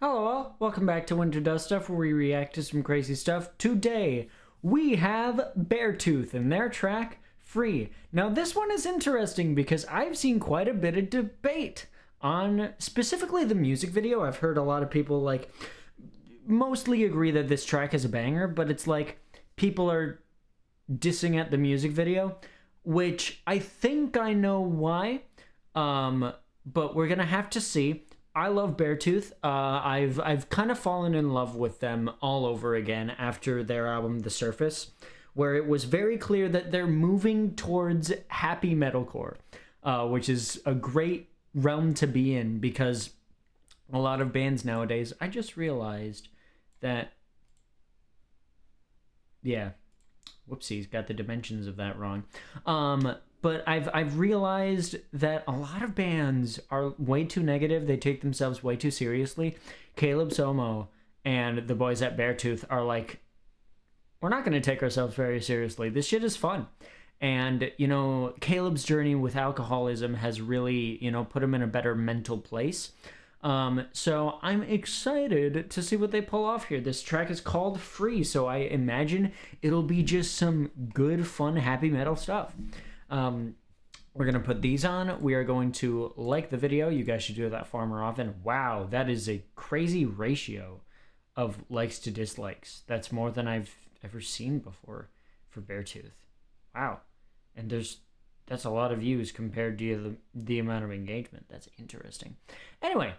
Hello all, welcome back to Winter Dust Stuff, where we react to some crazy stuff. Today, we have Beartooth and their track, Free. Now this one is interesting because I've seen quite a bit of debate on specifically the music video. I've heard a lot of people mostly agree that this track is a banger, but it's like people are dissing at the music video, which I think I know why, but we're gonna have to see. I love Beartooth. I've kind of fallen in love with them all over again after their album The Surface, where it was very clear that they're moving towards happy metalcore, which is a great realm to be in because a lot of bands nowadays, I just realized that, yeah, whoopsies, got the dimensions of that wrong. But I've realized that a lot of bands are way too negative. They take themselves way too seriously. Caleb Somo and the boys at Beartooth are like, we're not going to take ourselves very seriously. This shit is fun. And, you know, Caleb's journey with alcoholism has really, put him in a better mental place. So I'm excited to see what they pull off here. This track is called Free, so I imagine it'll be just some good, fun, happy metal stuff. We're going to put these on. We are going to like the video. You guys should do that far more often. Wow, that is a crazy ratio of likes to dislikes. That's more than I've ever seen before for Beartooth. Wow. And that's a lot of views compared to the amount of engagement. That's interesting. Anyway,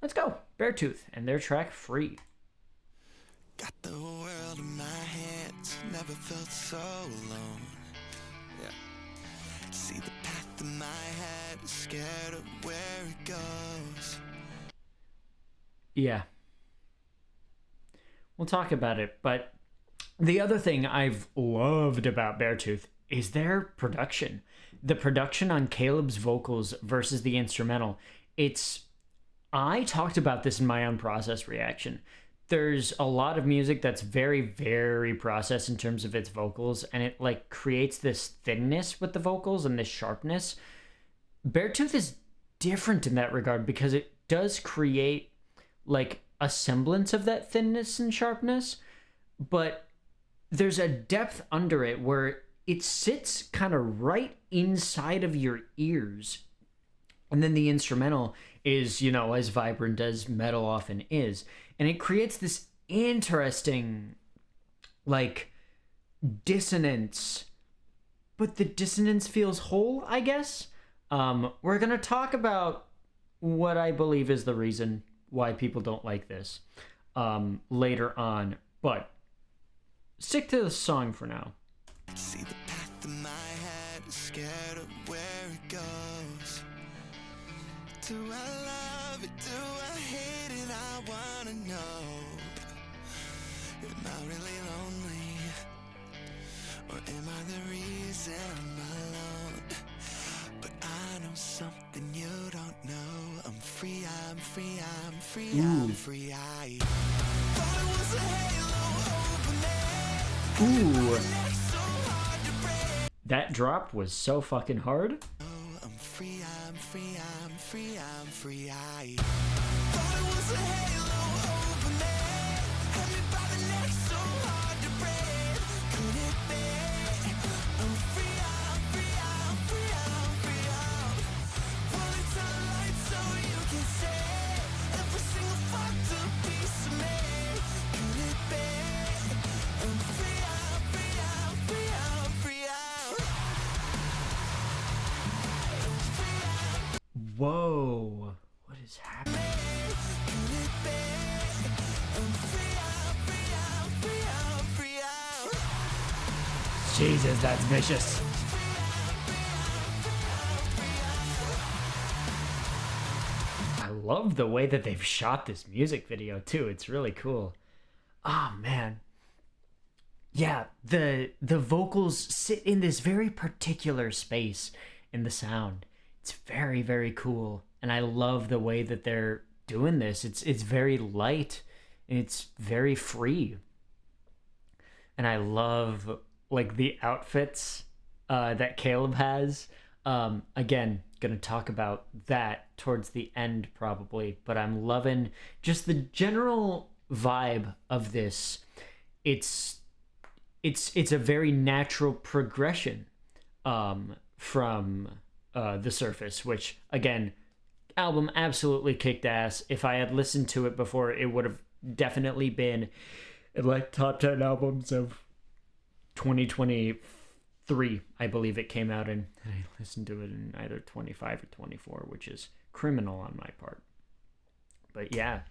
let's go. Beartooth and their track Free. Got the world in my hands, never felt so alone. Yeah. See the path in my head, scared of where it goes. Yeah. We'll talk about it, but the other thing I've loved about Beartooth is their production. The production on Caleb's vocals versus the instrumental. I talked about this in my unprocessed reaction. There's a lot of music that's very, very processed in terms of its vocals, and it creates this thinness with the vocals and this sharpness. Beartooth is different in that regard because it does create a semblance of that thinness and sharpness, but there's a depth under it where it sits kind of right inside of your ears. And then the instrumental is, as vibrant as metal often is. And it creates this interesting, dissonance. But the dissonance feels whole, I guess. We're going to talk about what I believe is the reason why people don't like this later on. But stick to the song for now. See the path in my head, scared of where it goes. Do I love it? Do I hate it? I wanna know. Am I really lonely? Or am I the reason I'm alone? But I know something you don't know. I'm free, I'm free, I'm free, I'm free. I thought it was a halo over me. Ooh. That drop was so fucking hard. I'm free, I'm free, I'm free, I'm free. I thought it was a halo over me. Had me by the neck, so hard to break. Could it be? I'm free, I'm free, I'm free, I'm free. I'm pulling to the light so you can see every single fucked up piece of me. Could it be? I'm free, I'm free, I'm free, I'm free. Whoa. What is happening? Jesus, that's vicious. I love the way that they've shot this music video too. It's really cool. Oh man. Yeah, the vocals sit in this very particular space in the sound. It's very, very cool. And I love the way that they're doing this. It's very light and it's very free. And I love the outfits that Caleb has. Again, gonna talk about that towards the end probably, but I'm loving just the general vibe of this. It's it's a very natural progression from The Surface, which again, album absolutely kicked ass. If I had listened to it before, it would have definitely been like top 10 albums of 2023, I believe it came out in. I listened to it in either 25 or 24, which is criminal on my part. But yeah.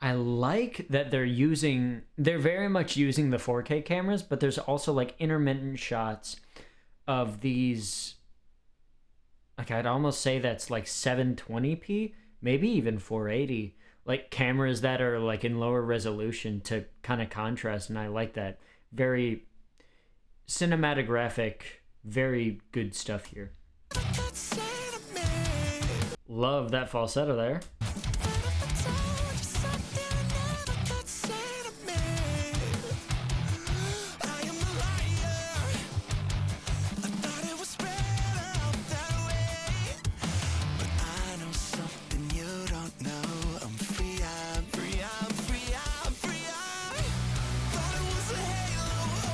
I like that they're very much using the 4K cameras, but there's also like intermittent shots of these, like I'd almost say that's like 720p, maybe even 480, like cameras that are like in lower resolution to kind of contrast, and I like that. Very cinematographic, very good stuff here. Love that falsetto there.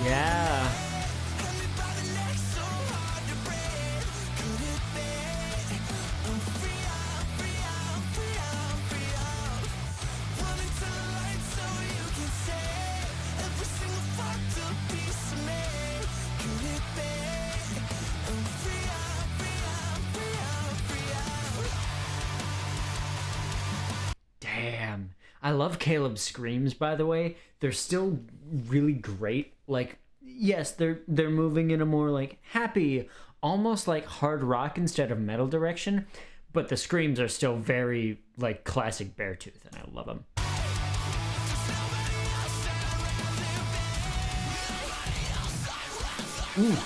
Yeah. Damn. I love Caleb's screams, by the way. They're still really great. Like, yes, they're moving in a more like happy, almost like hard rock instead of metal direction, but the screams are still very like classic Beartooth, and I love them. Ooh.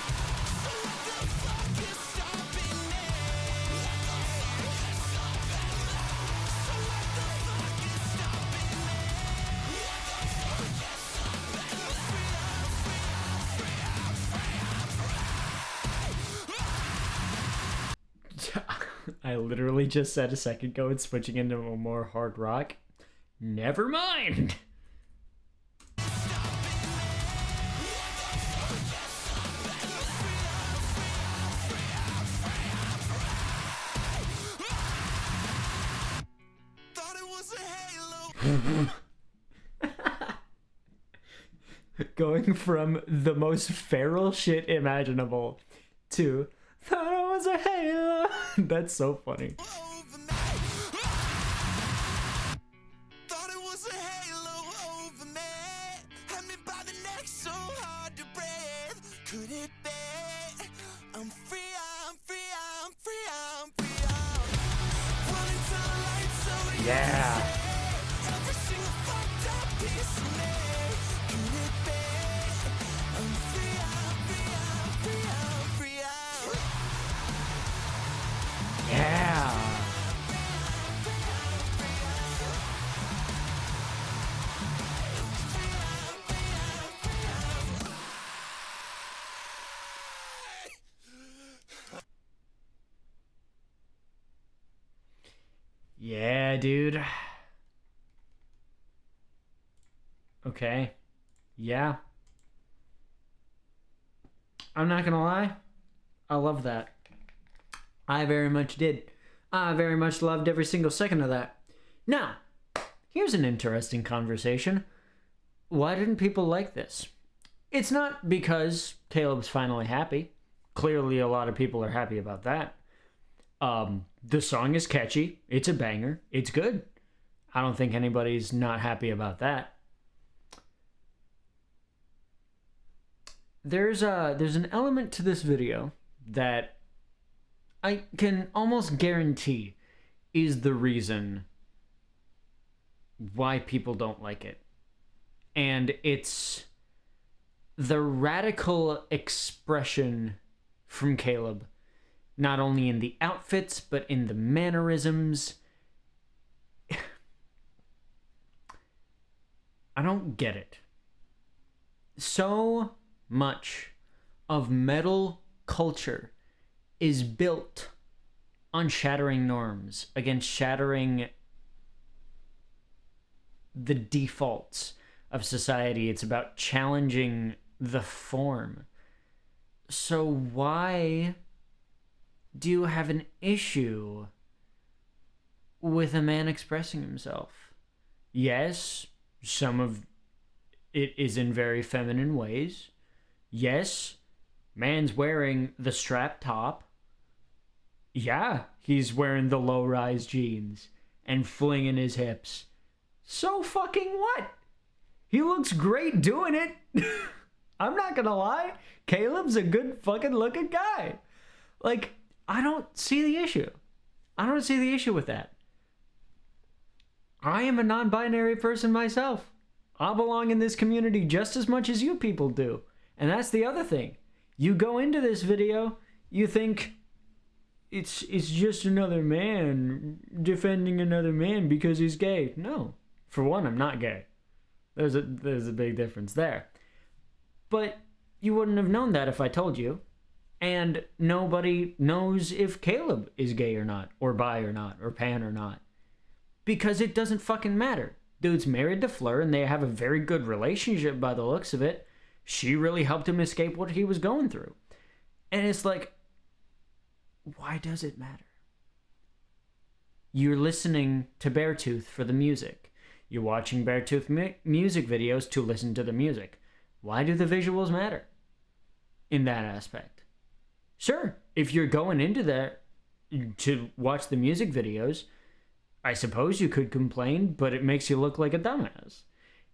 I literally just said a second ago it's switching into a more hard rock. Never mind. Going from the most feral shit imaginable to thought it was a halo. That's so funny. Yeah. Yeah. Yeah, dude. Okay. Yeah. I'm not gonna lie. I love that. I very much did. I very much loved every single second of that. Now, here's an interesting conversation. Why didn't people like this? It's not because Caleb's finally happy. Clearly, a lot of people are happy about that. The song is catchy. It's a banger. It's good. I don't think anybody's not happy about that. There's an element to this video that I can almost guarantee is the reason why people don't like it. And it's the radical expression from Caleb. Not only in the outfits, but in the mannerisms. I don't get it. So much of metal culture is built on shattering norms, against shattering the defaults of society. It's about challenging the form. So why do you have an issue with a man expressing himself? Yes, some of it is in very feminine ways. Yes, man's wearing the strap top. Yeah, he's wearing the low-rise jeans and flinging his hips. So fucking what? He looks great doing it. I'm not gonna lie. Caleb's a good fucking looking guy. Like, I don't see the issue. I don't see the issue with that. I am a non-binary person myself. I belong in this community just as much as you people do. And that's the other thing. You go into this video, you think it's just another man defending another man because he's gay. No. For one, I'm not gay. There's a big difference there. But you wouldn't have known that if I told you. And nobody knows if Caleb is gay or not, or bi or not, or pan or not. Because it doesn't fucking matter. Dude's married to Fleur, and they have a very good relationship by the looks of it. She really helped him escape what he was going through. And it's like, why does it matter? You're listening to Beartooth for the music. You're watching Beartooth music videos to listen to the music. Why do the visuals matter in that aspect? Sure, if you're going into that to watch the music videos, I suppose you could complain, but it makes you look like a dumbass.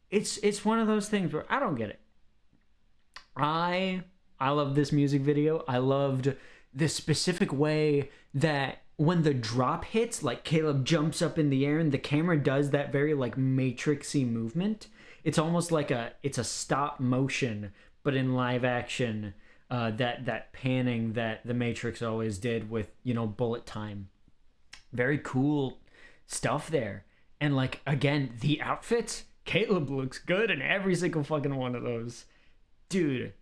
It's one of those things where I don't get it. I love this music video. I loved the specific way that when the drop hits, like Caleb jumps up in the air and the camera does that very like matrixy movement. It's almost like it's a stop motion, but in live action. That panning that the Matrix always did with, bullet time. Very cool stuff there. And like, again, the outfits, Caleb looks good in every single fucking one of those. Dude.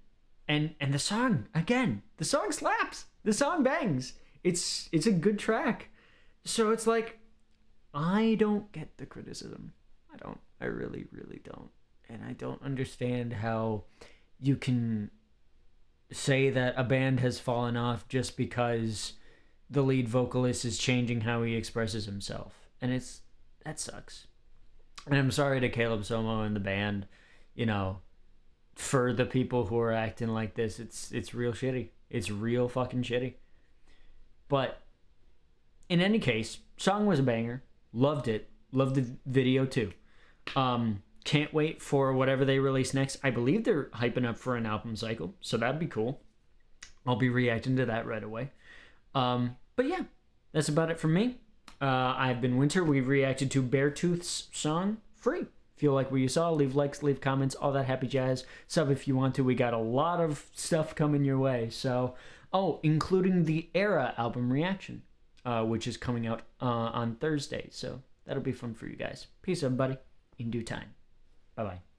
And the song, again, the song slaps. The song bangs. It's a good track. So it's like, I don't get the criticism. I don't. I really, really don't. And I don't understand how you can say that a band has fallen off just because the lead vocalist is changing how he expresses himself. And that sucks. And I'm sorry to Caleb Somo and the band, for the people who are acting like this. It's real shitty. It's real fucking shitty. But in any case, song was a banger. Loved it. Loved the video too. Can't wait for whatever they release next. I believe they're hyping up for an album cycle, so that'd be cool. I'll be reacting to that right away. But yeah, that's about it from me. I've been Winter. We've reacted to Beartooth's song, Free. If you like what you saw, leave likes, leave comments, all that happy jazz. Sub if you want to. We got a lot of stuff coming your way. So, including the Era album reaction, which is coming out on Thursday. So that'll be fun for you guys. Peace, everybody. In due time. Bye-bye.